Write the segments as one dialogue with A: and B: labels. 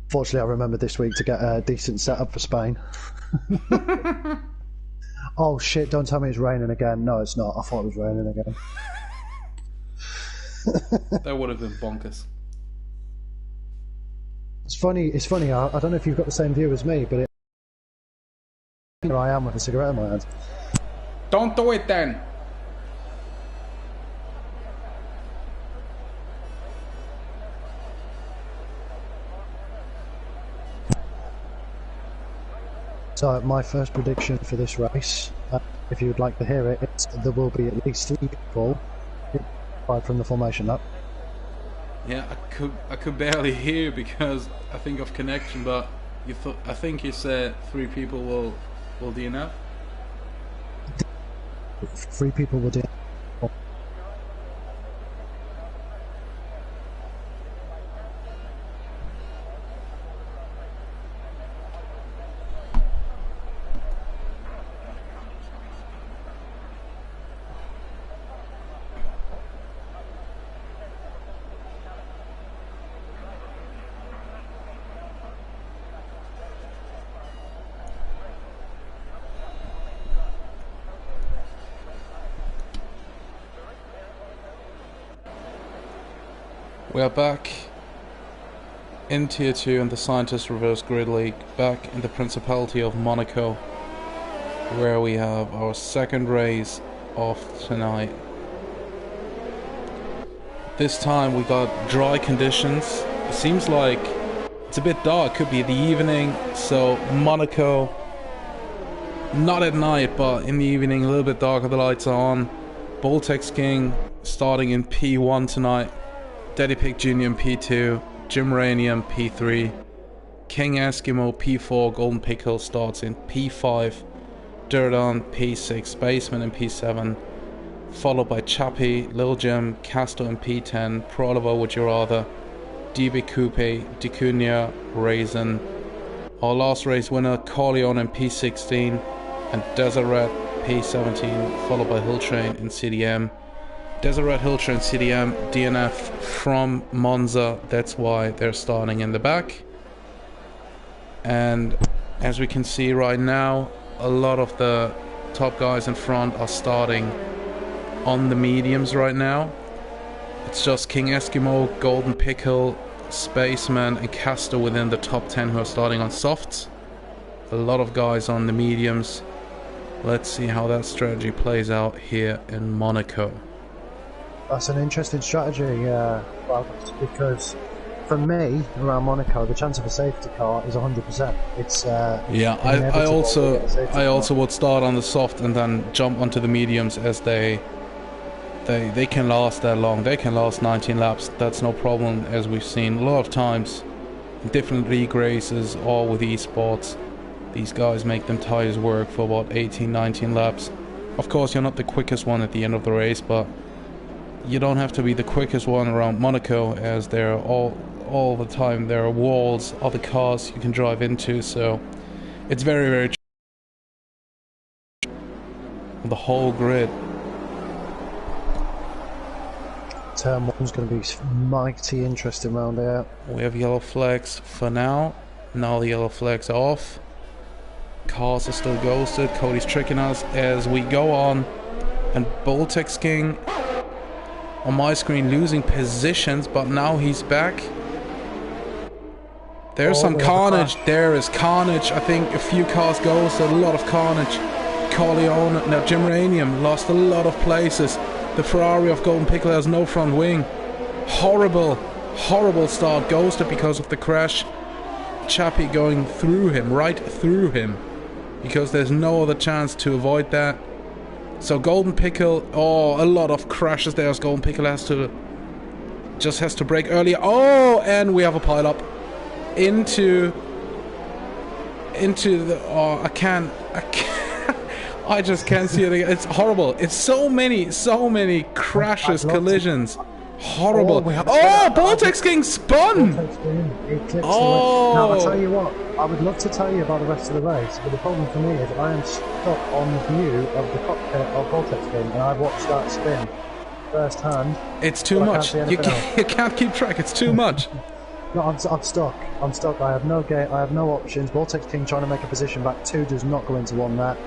A: Fortunately, I remembered this week to get a decent setup for Spain. Oh shit, don't tell me it's raining again. No, it's not. I thought it was raining again.
B: That would have been bonkers.
A: It's funny, I don't know if you've got the same view as me, but here I am with a cigarette in my hand.
B: Don't do it then!
A: So my first prediction for this race, if you would like to hear it, is there will be at least 3 people from the formation up.
B: Yeah, I could barely hear because I think of connection, but I think you said 3 people will DNF.
A: 3 people will do.
B: We are back in Tier 2 in the Scientist Reverse Grid League, back in the Principality of Monaco, where we have our second race of tonight. This time we got dry conditions. It seems like it's a bit dark, could be the evening, so Monaco, not at night, but in the evening, a little bit darker, the lights are on. Boltex King starting in P1 tonight. Daddy Pig Jr. in P2, Jim Ranium P3, King Eskimo P4, Golden Pickle starts in P5, Durdon P6, Spaceman in P7, followed by Chappie, Lil Jim, Casto in P10, Prolivo Would You Rather, DB Coupe, Dicunia, Raisin, our last race winner Corleone in P16, and Deseret P17, followed by Hill Train in CDM. Deseret, Hill Train, CDM, DNF from Monza, that's why they're starting in the back. And as we can see right now, a lot of the top guys in front are starting on the mediums right now. It's just King Eskimo, Golden Pickle, Spaceman and Caster within the top 10 who are starting on softs. A lot of guys on the mediums. Let's see how that strategy plays out here in Monaco.
A: That's an interesting strategy, well, because for me, around Monaco, the chance of a safety car is 100%. It's
B: yeah, I also would start on the soft and then jump onto the mediums as they can last that long. They can last 19 laps. That's no problem, as we've seen a lot of times in different league races or with esports. These guys make them tires work for about 18, 19 laps. Of course, you're not the quickest one at the end of the race, but you don't have to be the quickest one around Monaco, as there are all the time there are walls, other cars you can drive into, so it's very, very the whole grid.
A: Turn 1's going to be mighty interesting round here.
B: We have yellow flags for now. Now the yellow flags are off. Cars are still ghosted. Cody's tricking us as we go on, and Boltex King on my screen losing positions, but now he's back. There's some carnage. There is carnage. I think a few cars ghosted, a lot of carnage. Corleone, now Jim Ranium lost a lot of places. The Ferrari of Golden Pickle has no front wing. Horrible, horrible start. Ghosted because of the crash. Chappie going through him, right through him, because there's no other chance to avoid that. So Golden Pickle, oh, a lot of crashes there as Golden Pickle has to brake earlier. Oh, and we have a pile up into the, oh, I can't I just can't see it again. It's horrible. It's so many crashes, collisions. Horrible. Oh, Boltex King spun!
A: Oh! Now, I'll tell you what, I would love to tell you about the rest of the race, but the problem for me is I am stuck on the view of the cockpit of Boltex King, and I've watched that spin first hand.
B: It's too much. You can't keep track. It's too much.
A: No, I'm stuck. I'm stuck. I have no gate. I have no options. Vortex King trying to make a position back. 2 does not go into 1 there.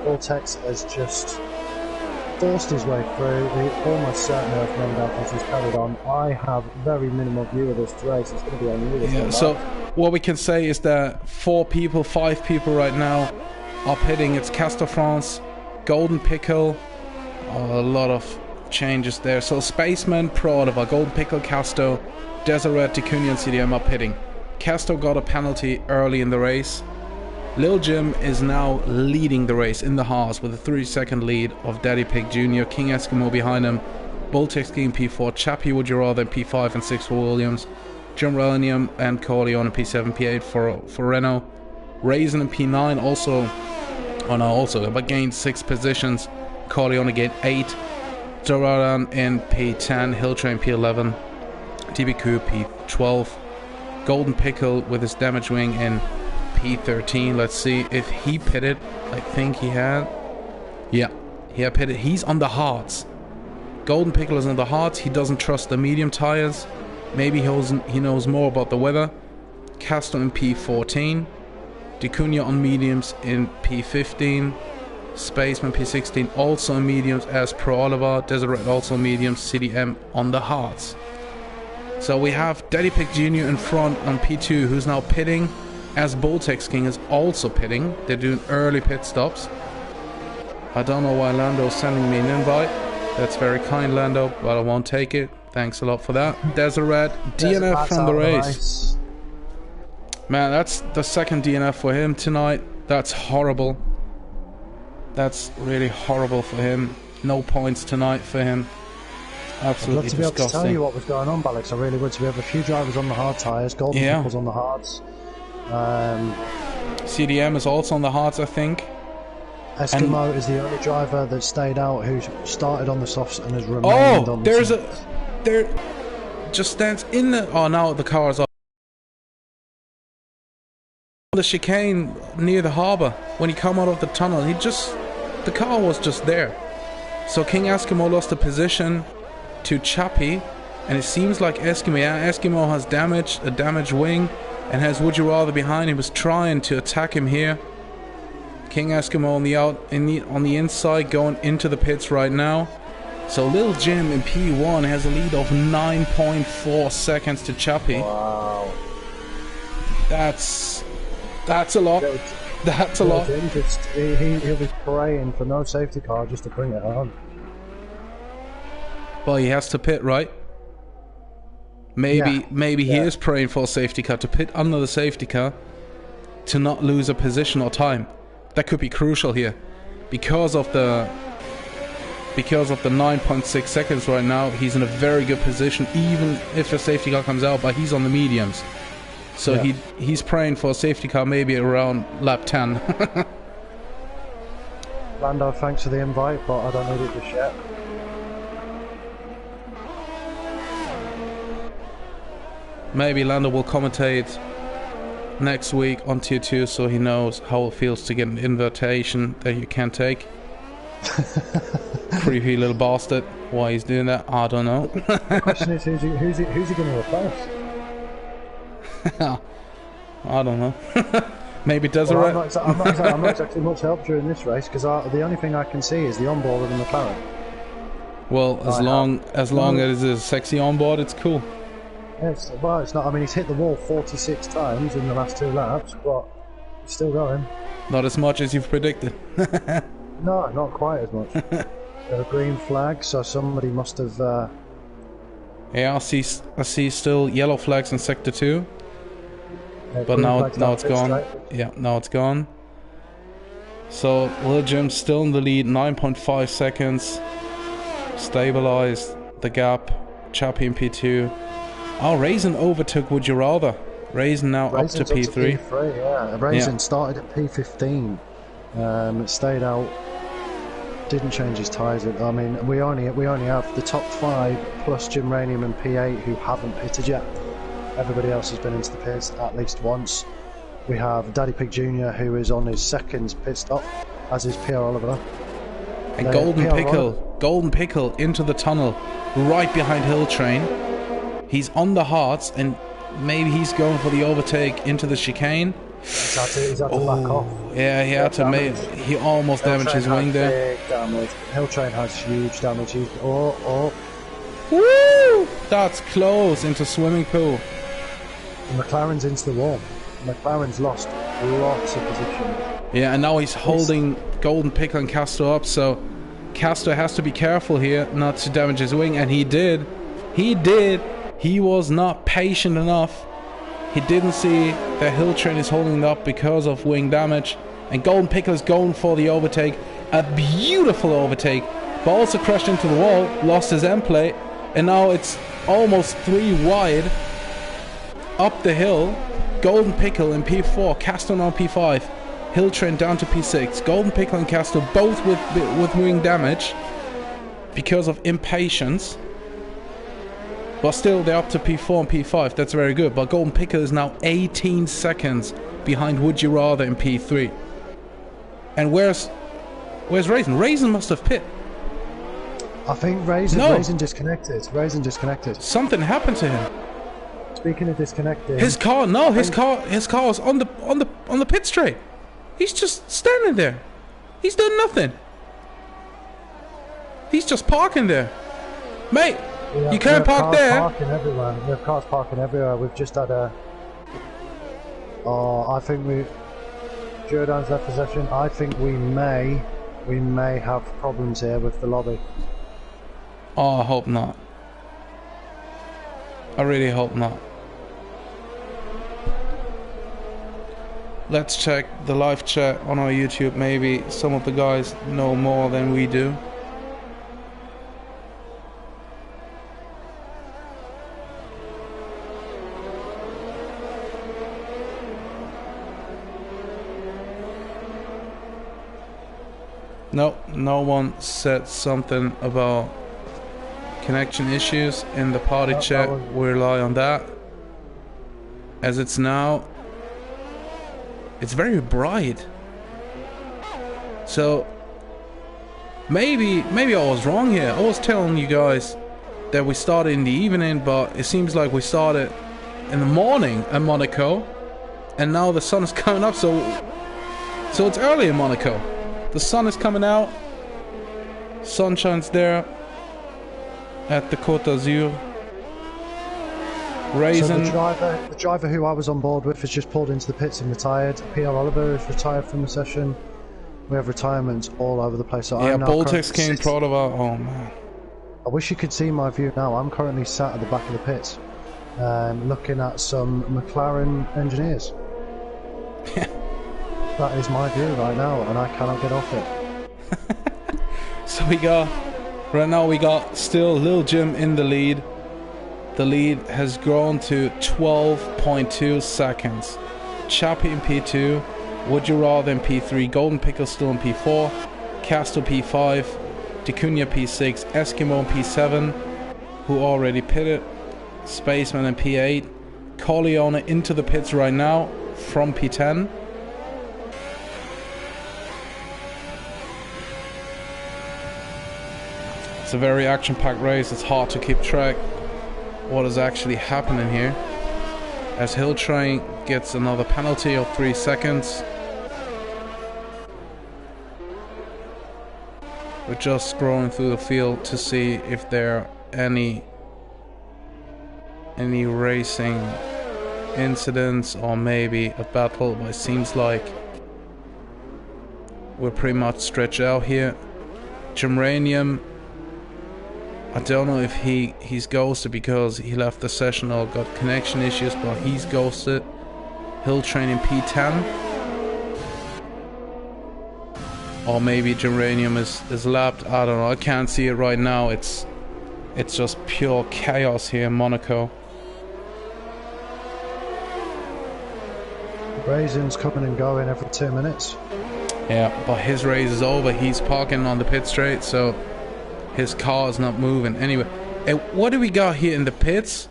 A: Vortex has just forced his way through. He almost certainly has run down as he's carried on. I have very minimal view of this race. It's going to be on you.
B: Yeah, so what we can say is that 4 people, 5 people right now are pitting. It's Castor France, Golden Pickle, a lot of changes there. So Spaceman, Pro Oliver, Golden Pickle, Castor, Deseret, Ticunia and CDM are pitting. Castor got a penalty early in the race. Lil Jim is now leading the race in the Haas with a 3-second lead of Daddy Pig Jr., King Eskimo behind him, Baltic Ski in P4, Chappie Would You Rather in P5 and 6 for Williams, Jim Relenium and Corleone in P7, P8 for Renault, Raisin in P9 also but gained 6 positions, Corleone gained 8, Doradan in P10, Hilltrain P11, TBQ P12, Golden Pickle with his damage wing in P13. Let's see if he pitted. I think he had. Yeah, he had pitted. He's on the hards. Golden Pickle is on the hards. He doesn't trust the medium tires. Maybe he knows more about the weather. Castor in P14. Dicunia on mediums in P15. Spaceman P16 also on mediums as Pro Oliver. Deseret also on mediums. CDM on the hards. So we have Daddy Pig Jr. in front on P2 who's now pitting. As Boltex King is also pitting. They're doing early pit stops. I don't know why Lando's sending me an invite. That's very kind, Lando, but I won't take it. Thanks a lot for that. Deseret, DNF from the race. Man, that's the second DNF for him tonight. That's horrible. That's really horrible for him. No points tonight for him. Absolutely disgusting. I'd love to be able to tell you what was going on, Balix. I really would. So we have a few drivers on the hard tyres. Golden Pickles on the hards. CDM is also on the hards, I think.
A: Eskimo is the only driver that stayed out who started on the softs and has remained on the softs.
B: There just stands in the... Oh, now the car's off. The chicane near the harbour. When he come out of the tunnel, the car was just there. So King Eskimo lost the position to Chappie. And it seems like Eskimo has a damaged wing. And has Would You Rather behind him, was trying to attack him here. King Eskimo on the inside, going into the pits right now. So Lil Jim in P1 has a lead of 9.4 seconds to Chappie.
A: Wow.
B: That's a lot. That's a lot.
A: He'll be praying for no safety car just to bring it home.
B: Well, he has to pit, right? Maybe he is praying for a safety car, to pit under the safety car, to not lose a position or time. That could be crucial here, because of the 9.6 seconds right now. He's in a very good position, even if a safety car comes out, but he's on the mediums. So he's praying for a safety car maybe around lap 10.
A: Lando, thanks for the invite, but I don't need it just yet.
B: Maybe Lando will commentate next week on Tier 2 so he knows how it feels to get an invitation that you can't take. Creepy little bastard. Why he's doing that, I don't know.
A: The question is, who's he going to replace?
B: I don't know. Maybe Deseret.
A: Well, I'm not exactly much help during this race, because the only thing I can see is the onboard of the McLaren.
B: Well, as long as it's a sexy onboard, it's cool.
A: It's not. I mean, he's hit the wall 46 times in the last 2 laps, but he's still going.
B: Not as much as you've predicted.
A: No, not quite as much. A green flag, so somebody must have...
B: Yeah, I see still yellow flags in Sector 2. But now it's gone. Yeah, now it's gone. So, Lil Jim's still in the lead, 9.5 seconds. Stabilized the gap. Chappie in P2. Oh, Raisin overtook Would You Rather. Raisin now
A: Raisin's
B: up to P3.
A: Yeah. Raisin started at P15. Stayed out. Didn't change his tyres. I mean, we only have the top 5 plus Jim Ranium and P8 who haven't pitted yet. Everybody else has been into the pits at least once. We have Daddy Pig Jr. who is on his second pit stop, as is Pierre Oliver.
B: And Golden Pickle into the tunnel, right behind Hill Train. He's on the hards, and Maybe he's going for the overtake into the chicane.
A: He's had to back off.
B: Yeah, he had to make. He almost damaged his wing there.
A: Big damage. Hilltrain has huge damage. Oh.
B: Woo! That's close into swimming pool.
A: The McLaren's into the wall. McLaren's lost lots of position.
B: Yeah, and now he's holding Golden Pickle and Castro up, so Castro has to be careful here not to damage his wing, and he did. He did. He was not patient enough. He didn't see that Hilltrain is holding it up because of wing damage, and Golden Pickle is going for the overtake. A beautiful overtake, but also crashed into the wall, lost his end plate, and now it's almost 3 wide up the hill. Golden Pickle in P4, Castro on P5, Hilltrain down to P6. Golden Pickle and Castro both with wing damage because of impatience. But still, they're up to P4 and P5. That's very good. But Golden Pickle is now 18 seconds behind Would You Rather in P3. And where's Raisin? Raisin must have pit.
A: I think Raisin disconnected. Raisin disconnected.
B: Something happened to him.
A: Speaking of disconnected,
B: his car was on the pit straight. He's just standing there. He's done nothing. He's just parking there, mate. You can't park there.
A: We have cars parking everywhere. We've just had a. I think Jordan's left possession. I think we may have problems here with the lobby.
B: Oh, I hope not. I really hope not. Let's check the live chat on our YouTube. Maybe some of the guys know more than we do. Nope, no one said something about connection issues in the party chat. We rely on that. As it's now, it's very bright. So maybe I was wrong here. I was telling you guys that we started in the evening, but it seems like we started in the morning at Monaco, and now the sun is coming up. So it's early in Monaco. The sun is coming out. Sunshine's there at the Côte d'Azur. Raisin.
A: So the driver who I was on board with has just pulled into the pits and retired. Pierre Oliver is retired from the session. We have retirements all over the place. So
B: yeah, Boltex came proud of our. Oh man.
A: I wish you could see my view now. I'm currently sat at the back of the pits, looking at some McLaren engineers. That is my view right now, and I cannot get off it.
B: So right now we got still Lil Jim in the lead. The lead has grown to 12.2 seconds. Chappie in P2, Would You Rather in P3, Golden Pickle still in P4, Castro P5, D'Cunha P6, Eskimo in P7, who already pitted, Spaceman in P8, Corleone into the pits right now from P10. It's a very action-packed race. It's hard to keep track what is actually happening here, as Hilltrain gets another penalty of 3 seconds. We're just scrolling through the field to see if there are any racing incidents or maybe a battle, but it seems like we're pretty much stretched out here. Germanium, I don't know if he's ghosted because he left the session or got connection issues, but he's ghosted. Hilltrain in P10. Or maybe Geranium is lapped. I don't know. I can't see it right now. It's just pure chaos here in Monaco.
A: Raisin's coming and going every 2 minutes.
B: Yeah, but his race is over. He's parking on the pit straight, so his car is not moving. Anyway, what do we got here in the pits?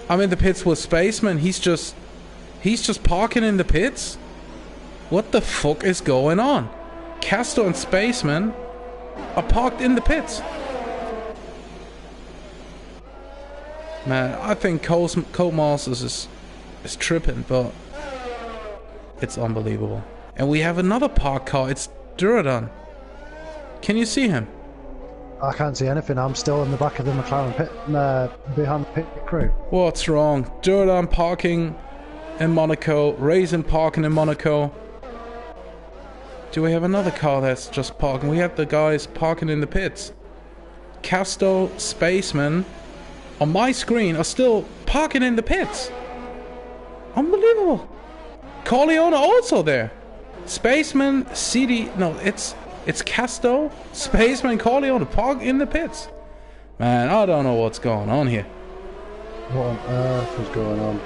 B: I'm in the pits with Spaceman. He's just parking in the pits. What the fuck is going on? Castro and Spaceman are parked in the pits. Man, I think Colt Masters is tripping, but it's unbelievable. And we have another parked car. It's Duradan. Can you see him?
A: I can't see anything. I'm still in the back of the McLaren pit, behind the pit crew.
B: What's wrong? Duradan parking in Monaco. Raisin parking in Monaco. Do we have another car that's just parking? We have the guys parking in the pits. Casto, Spaceman, on my screen, are still parking in the pits. Unbelievable. Corleone also there. Spaceman, CD... No, it's Casto, Spaceman, Corleone park in the pits. Man, I don't know what's going on here.
A: What on earth is going on?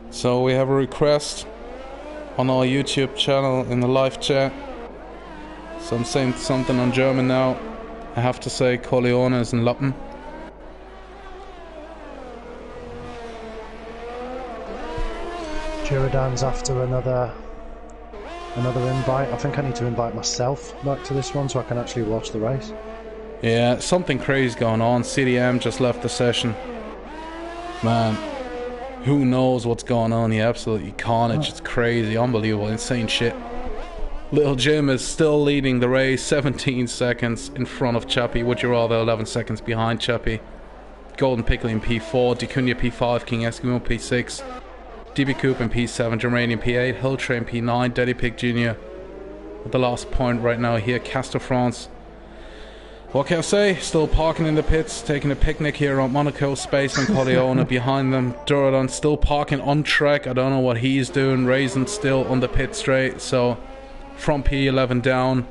B: So we have a request on our YouTube channel in the live chat. So I'm saying something on German now. I have to say Corleone is in Lappen.
A: Duradan's after another invite. I think I need to invite myself back to this one so I can actually watch the race.
B: Yeah, something crazy going on. CDM just left the session. Man, who knows what's going on here? Absolutely carnage. It's crazy, unbelievable, insane shit. Little Jim is still leading the race, 17 seconds in front of Chappie. Would you rather 11 seconds behind Chappie? Golden Pickle in P4, Dicunha P5, King Eskimo P6, DB Coop in P7, Germanium P8, Hill Train P9, Daddy Pig Jr. At the last point right now here, Castor France. What can I say? Still parking in the pits, taking a picnic here on Monaco. Spaceman Corleone behind them. Duradan still parking on track. I don't know what he's doing. Raisin still on the pit straight. So from P11 down,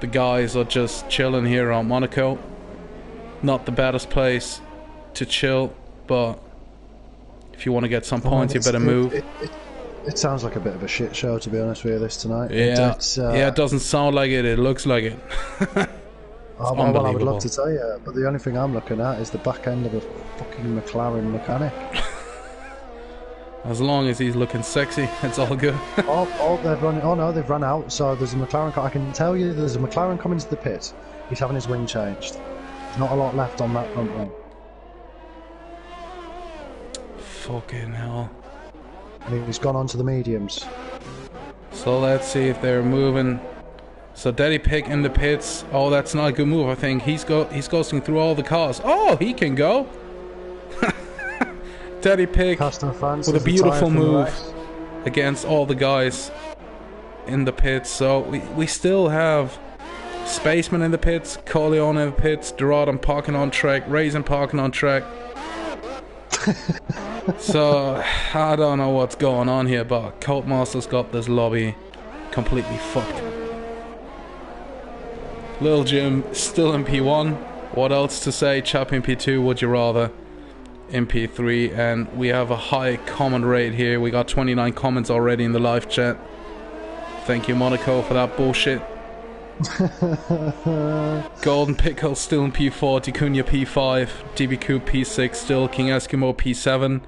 B: the guys are just chilling here on Monaco. Not the baddest place to chill, but if you want to get some points, you better move.
A: It sounds like a bit of a shit show, to be honest with you, this tonight.
B: Yeah, yeah, it doesn't sound like it. It looks like it.
A: Well, I would love to tell you, but the only thing I'm looking at is the back end of a fucking McLaren mechanic.
B: As long as he's looking sexy, it's all good.
A: They've run. Oh no, they've run out. So there's a McLaren car. I can tell you, there's a McLaren coming to the pit. He's having his wing changed. There's not a lot left on that front wing.
B: Fucking hell.
A: And he's gone on to the mediums.
B: So let's see if they're moving. So Daddy Pig in the pits. Oh, that's not a good move. I think he's ghosting through all the cars. Oh, he can go. Daddy Pig with a beautiful move against all the guys in the pits. So we still have Spaceman in the pits, Corleone in the pits, Duradan parking on track, Raisin parking on track. So I don't know what's going on here, but Colt Master's got this lobby completely fucked. Lil Jim still in P1. What else to say? Chap in P2, would you rather? In P3, and we have a high comment rate here. We got 29 comments already in the live chat. Thank you, Monaco, for that bullshit. Golden Pickle still in P4, Dicunha P5, DB Coop P6 still, King Eskimo P7,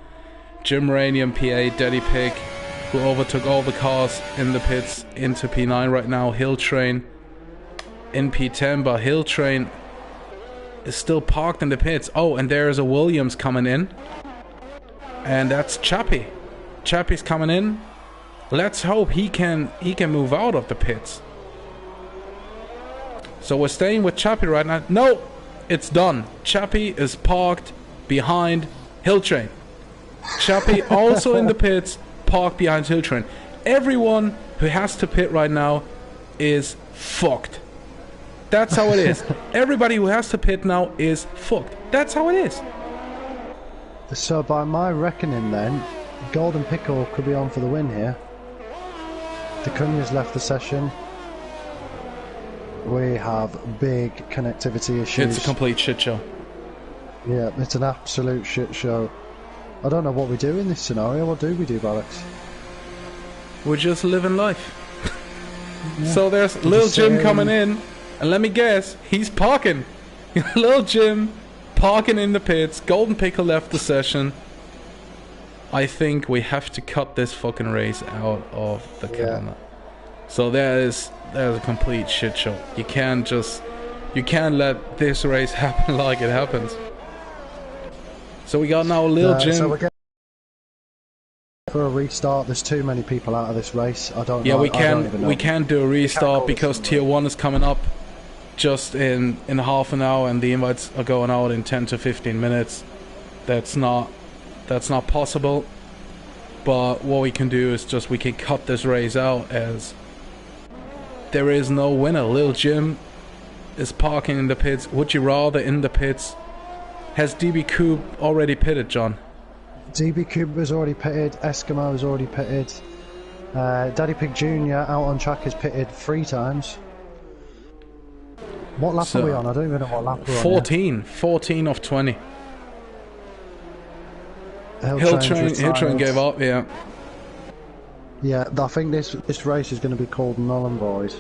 B: Jim Ranium P8, Daddy Pig, who overtook all the cars in the pits, into P9 right now. Hill Train in P10, but Hill Train is still parked in the pits. Oh, and there's a Williams coming in, and that's Chappie. Chappie's coming in. Let's hope he can move out of the pits. So we're staying with Chappie right now. No, it's done. Chappie is parked behind Hill Train. Chappie also in the pits, parked behind Hill Train. Everyone who has to pit right now is fucked. That's how it is. Everybody who has to pit now is fucked. That's how it is.
A: So by my reckoning then, Golden Pickle could be on for the win here. Dicunha's left the session. We have big connectivity issues.
B: It's a complete shit show.
A: Yeah, it's an absolute shit show. I don't know what we do in this scenario. What do we do, Alex?
B: We're just living life.
A: Yeah.
B: So there's Lil Jim coming in, and let me guess, he's parking. Lil Jim parking in the pits. Golden Pickle left the session. I think we have to cut this fucking race out of the calendar. So there's a complete shit show. You can't let this race happen like it happens. So we got now Lil Jim.
A: So we're getting for a restart. There's too many people out of this race. I don't know.
B: Yeah, we can't do a restart because Tier 1 is coming up just in half an hour, and the invites are going out in 10 to 15 minutes. That's not possible. But what we can do is we can cut this race out, as there is no winner. Lil Jim is parking in the pits. Would you rather in the pits? Has DB Coupe already pitted, John?
A: DB Coupe was already pitted. Eskimo was already pitted. Daddy Pig Jr. out on track is pitted 3 times. What lap are we on? I don't even know what lap we're on. 14
B: of 20.
A: Hill
B: Train gave up, yeah.
A: Yeah, I think this race is going to be called null and void.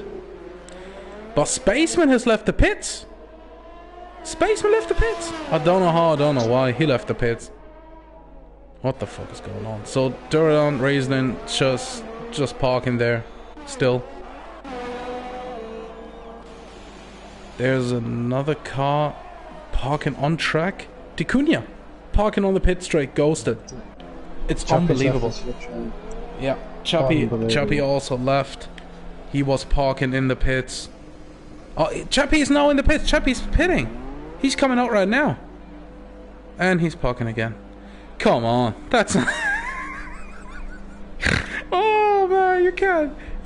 B: But Spaceman has left the pits. Spaceman left the pits. I don't know how, I don't know why he left the pits. What the fuck is going on? So Duran Raisin just parking there still. There's another car parking on track. Ticunia parking on the pit straight, ghosted. It's unbelievable. Yeah, Chappie also left. He was parking in the pits. Oh, Chappie is now in the pits. Chappie's pitting. He's coming out right now. And he's parking again. Come on. That's not... Oh man, you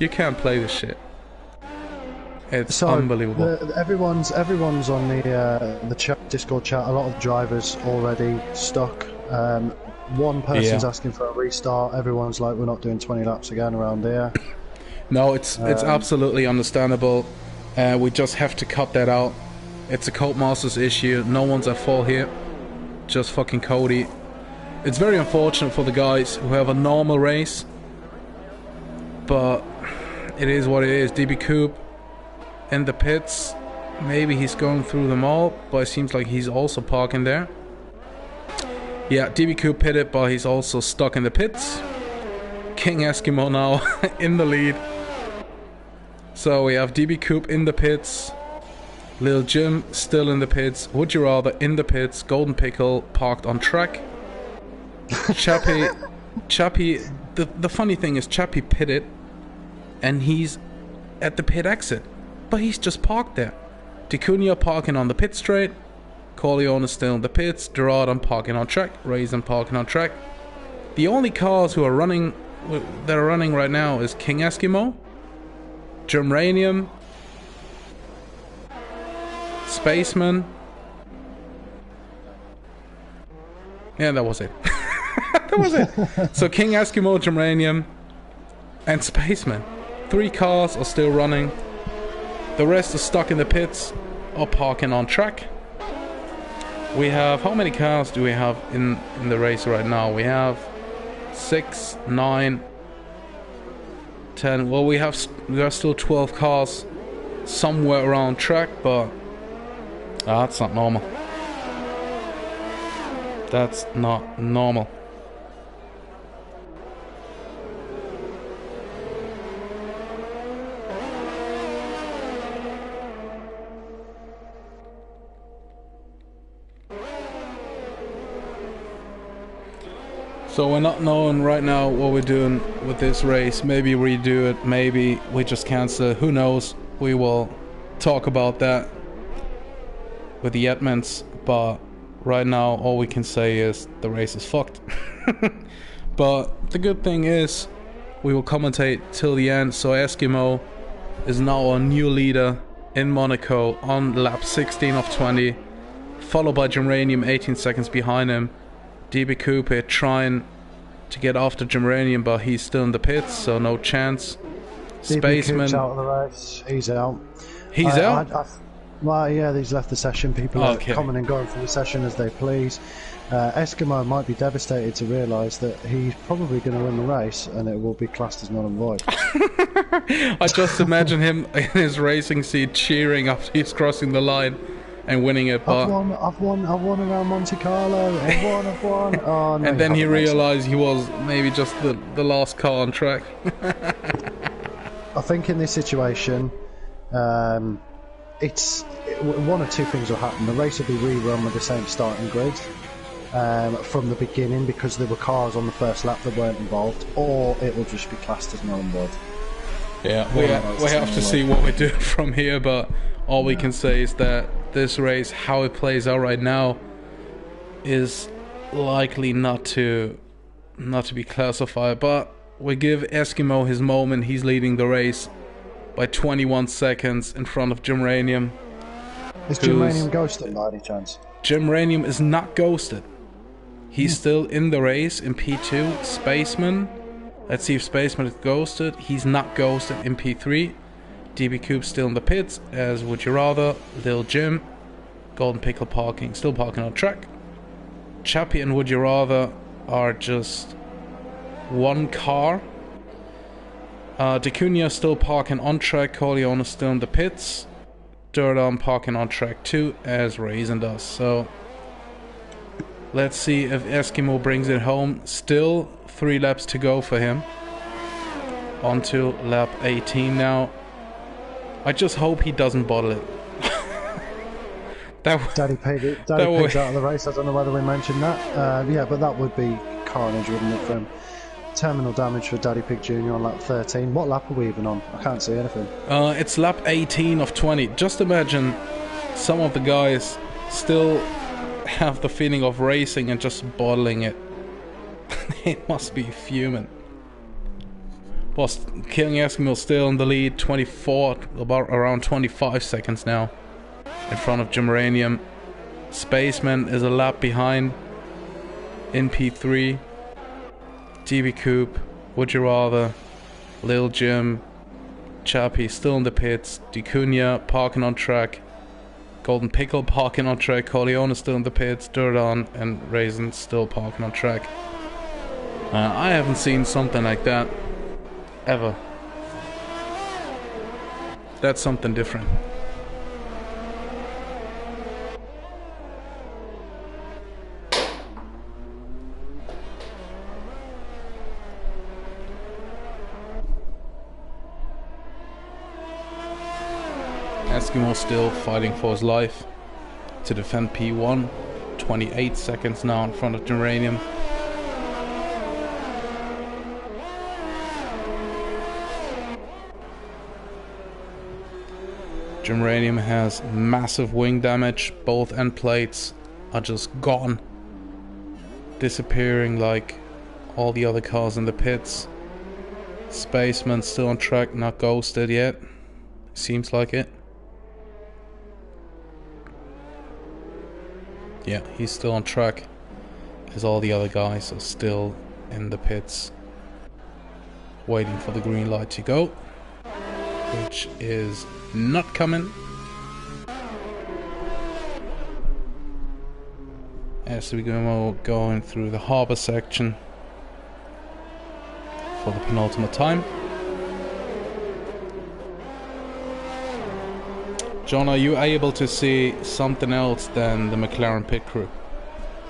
B: can't play this shit. It's unbelievable.
A: Everyone's on the chat, Discord chat. A lot of drivers already stuck. One person's asking for a restart. Everyone's like, we're not doing 20 laps again around here.
B: No, it's absolutely understandable. We just have to cut that out. It's a Codemasters issue. No one's at fault here. Just fucking Cody. It's very unfortunate for the guys who have a normal race. But it is what it is. DB Coupe in the pits. Maybe he's going through them all, but it seems like he's also parking there. Yeah, DB Coupe pitted, but he's also stuck in the pits. King Eskimo now in the lead. So we have DB Coupe in the pits. Lil Jim still in the pits. Would you rather in the pits? Golden Pickle parked on track. Chappie, the funny thing is Chappie pitted and he's at the pit exit, but he's just parked there. Ticunia parking on the pit straight. Corleone is still in the pits. Gerardon parking on track. Raisin parking on track. The only cars that are running right now is King Eskimo, Germanium, Spaceman. Yeah, that was it. That was it. So King Eskimo, Germanium, and Spaceman. 3 cars are still running. The rest are stuck in the pits or parking on track. We have, how many cars do we have in the race right now? We have 6, 9, 10. Well, we have still 12 cars somewhere around track, but that's not normal. That's not normal. So we're not knowing right now what we're doing with this race. Maybe redo it, maybe we just cancel it. Who knows? We will talk about that with the admins, but right now all we can say is the race is fucked. But the good thing is we will commentate till the end. So Eskimo is now our new leader in Monaco on lap 16 of 20, followed by Germanium 18 seconds behind him. DB Coupe trying to get after Germanium, but he's still in the pits, so no chance. Spaceman
A: out of the race. He's out.
B: He's out?
A: Well, yeah, he's left the session. People are coming and going from the session as they please. Eskimo might be devastated to realise that he's probably going to win the race, and it will be classed as null and void.
B: I just imagine him in his racing seat cheering after he's crossing the line. and winning it, but
A: I've won around Monte Carlo. I've won. Oh no!
B: and then he
A: haven't, mate.
B: realized he was maybe just the last car on track.
A: I think in this situation, it's one or two things will happen. The race will be rerun with the same starting grid from the beginning because there were cars on the first lap that weren't involved, or it will just be classed as null and void.
B: Yeah, we have to see what we do from here, but all we can say is that this race, how it plays out right now, is likely not to be classified. But we give Eskimo his moment. He's leading the race by 21 seconds in front of Jim Ranium.
A: Is Jim Ranium ghosted by any chance?
B: Jim Ranium is not ghosted. He's still in the race in P2. Spaceman. Let's see if Spaceman is ghosted. He's not ghosted in P3. DB Coop still in the pits, as would you rather. Lil Jim. Golden Pickle still parking on track. Chappie and Would You Rather are just one car. Dacunia still parking on track. Corleone still in the pits. Durden parking on track too, as Raisin does. So let's see if Eskimo brings it home. Still 3 laps to go for him. On to lap 18 now. I just hope he doesn't bottle it.
A: Daddy Pig's out of the race. I don't know whether we mentioned that. Yeah, but that would be carnage, wouldn't it, from terminal damage for Daddy Pig Jr. on lap 13. What lap are we even on? I can't see anything.
B: It's lap 18 of 20. Just imagine some of the guys still have the feeling of racing and just bottling it. It must be fuming. Boss King Eskimo still in the lead, 24, about around 25 seconds now, in front of Jim Ranium. Spaceman is a lap behind in P3. DB Coop, Would You Rather, Lil Jim, Chappie still in the pits, Dacunia parking on track, Golden Pickle parking on track, Corleone still in the pits, Durdan and Raisin still parking on track. I haven't seen something like that ever. That's something different. Eskimo still fighting for his life to defend P1. 28 seconds now in front of Geranium. Geranium has massive wing damage. Both end plates are just gone, disappearing like all the other cars in the pits. Spaceman still on track, not ghosted yet. Seems like it. Yeah, he's still on track, because all the other guys are still in the pits, waiting for the green light to go, which is not coming. As we go going through the harbor section for the penultimate time. John, are you able to see something else than the McLaren pit crew?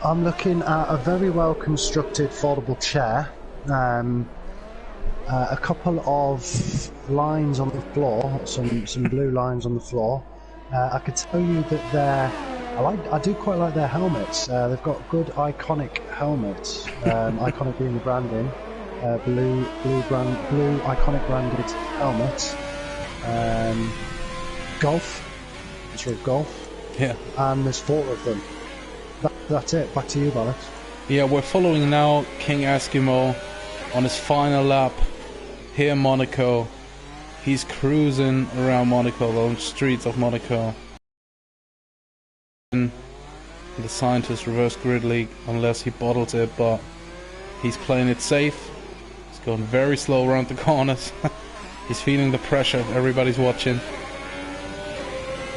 A: I'm looking at a very well constructed foldable chair, a couple of lines on the floor, some blue lines on the floor. I could tell you that I do quite like their helmets. They've got good iconic helmets. Iconic being the branding, blue iconic branded helmets. Golf. It's for golf.
B: Yeah.
A: And there's 4 of them. That's it. Back to you, Bollocks.
B: Yeah, we're following now King Eskimo on his final lap here in Monaco. He's cruising around Monaco, the streets of Monaco. The scientist reverse grid league, unless he bottles it, but he's playing it safe. He's going very slow around the corners. He's feeling the pressure of everybody's watching.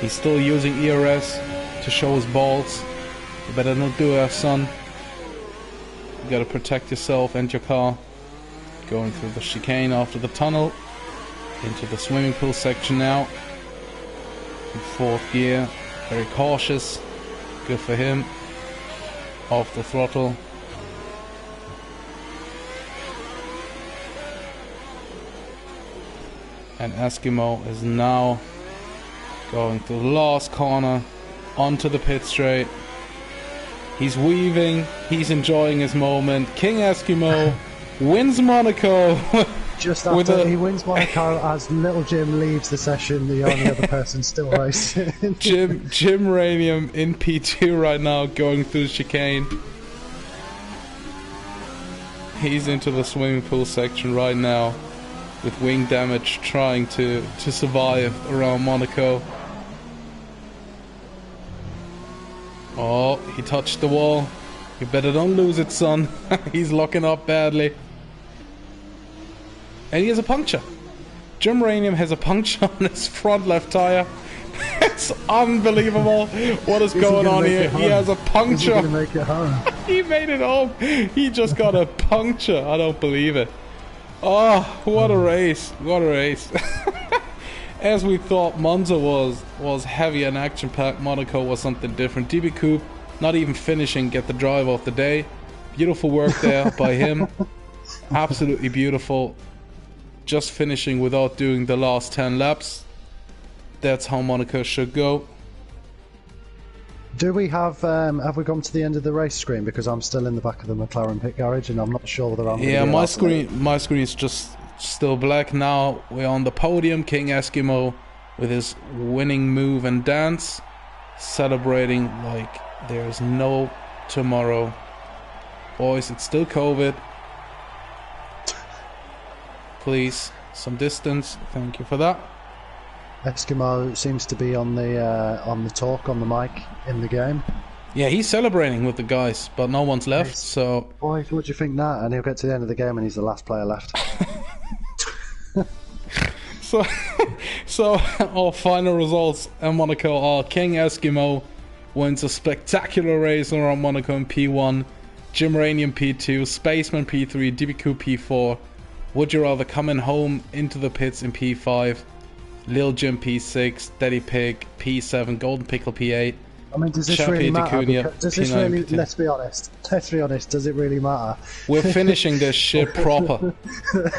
B: He's still using ERS to show his balls. You better not do that, son. You gotta protect yourself and your car. Going through the chicane after the tunnel. Into the swimming pool section now. In 4th gear. Very cautious. Good for him. Off the throttle. And Eskimo is now going to the last corner onto the pit straight. He's weaving. He's enjoying his moment. King Eskimo wins Monaco.
A: Just after he wins Monaco, as Little Jim leaves the session, the only other person still racing.
B: Jim Ranium in P2 right now, going through the chicane. He's into the swimming pool section right now with wing damage, trying to survive around Monaco. Oh, he touched the wall. You better don't lose it, son. He's locking up badly. And he has a puncture. Jim Ranium has a puncture on his front left tire. It's unbelievable what is going on here. He has a puncture.
A: Make it home?
B: He made it home. He just got a puncture. I don't believe it. Oh, what a race. What a race. As we thought Monza was heavy and action-packed, Monaco was something different. DB Coupe not even finishing, get the drive of the day. Beautiful work there by him. Absolutely beautiful. Just finishing without doing the last 10 laps. That's how Monaco should go.
A: Do we have we gone to the end of the race screen? Because I'm still in the back of the McLaren pit garage and I'm not sure whether I'm...
B: Yeah, my screen is just still black now. We're on the podium. King Eskimo with his winning move and dance, celebrating like there's no tomorrow. Boys, it's still COVID. Please, some distance. Thank you for that.
A: Eskimo seems to be on the talk on the mic in the game.
B: Yeah, he's celebrating with the guys, but no one's left. So,
A: boys, what do you think that? And he'll get to the end of the game and he's the last player left. So our final results in Monaco are: King Eskimo wins a spectacular race around Monaco in P1, Jim Ranium P2, Spaceman P3, DBQ P4, Would You Rather coming home into the pits in P5, Lil Jim P6, Daddy Pig P7, Golden Pickle P8. I mean, does this really matter? Does this really, let's be honest, does it really matter?
B: We're finishing this shit proper.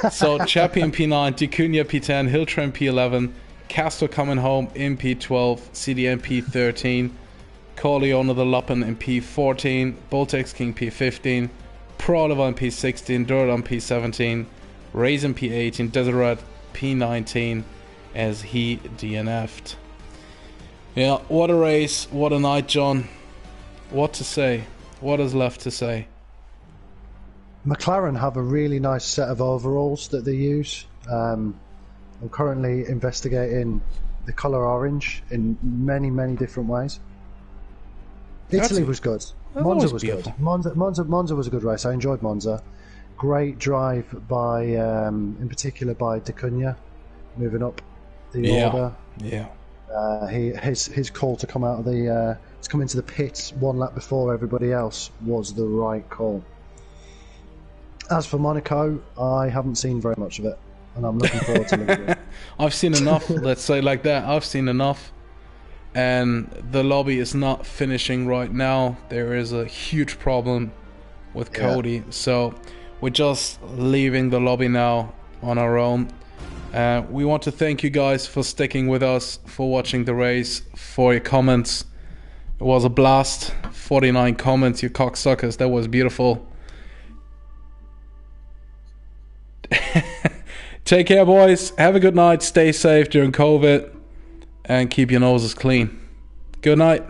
B: So, Champion P9, Dicunia P10, Hilltrim P11, Castor coming home in P12, CDM P13, Corleone of the Luppen in P14, Boltex King P15, Pro Oliver in P16, Duradon P17, Raisin P18, Deseret P19 as he DNF'd. Yeah, what a race, what a night, John. What to say? What is left to say?
A: McLaren have a really nice set of overalls that they use. I'm currently investigating the colour orange in many, many different ways. Italy was good. Monza was good. Monza was a good race. I enjoyed Monza. Great drive by, in particular, by Dicunia, moving up the order.
B: Yeah.
A: His call to come out of the to come into the pits one lap before everybody else was the right call. As for Monaco, I haven't seen very much of it, and I'm looking forward to looking at it.
B: I've seen enough. Let's say like that. I've seen enough, and the lobby is not finishing right now. There is a huge problem with Cody, so we're just leaving the lobby now on our own. We want to thank you guys for sticking with us, for watching the race, for your comments. It was a blast. 49 comments, you cocksuckers. That was beautiful. Take care, boys. Have a good night. Stay safe during COVID. And keep your noses clean. Good night.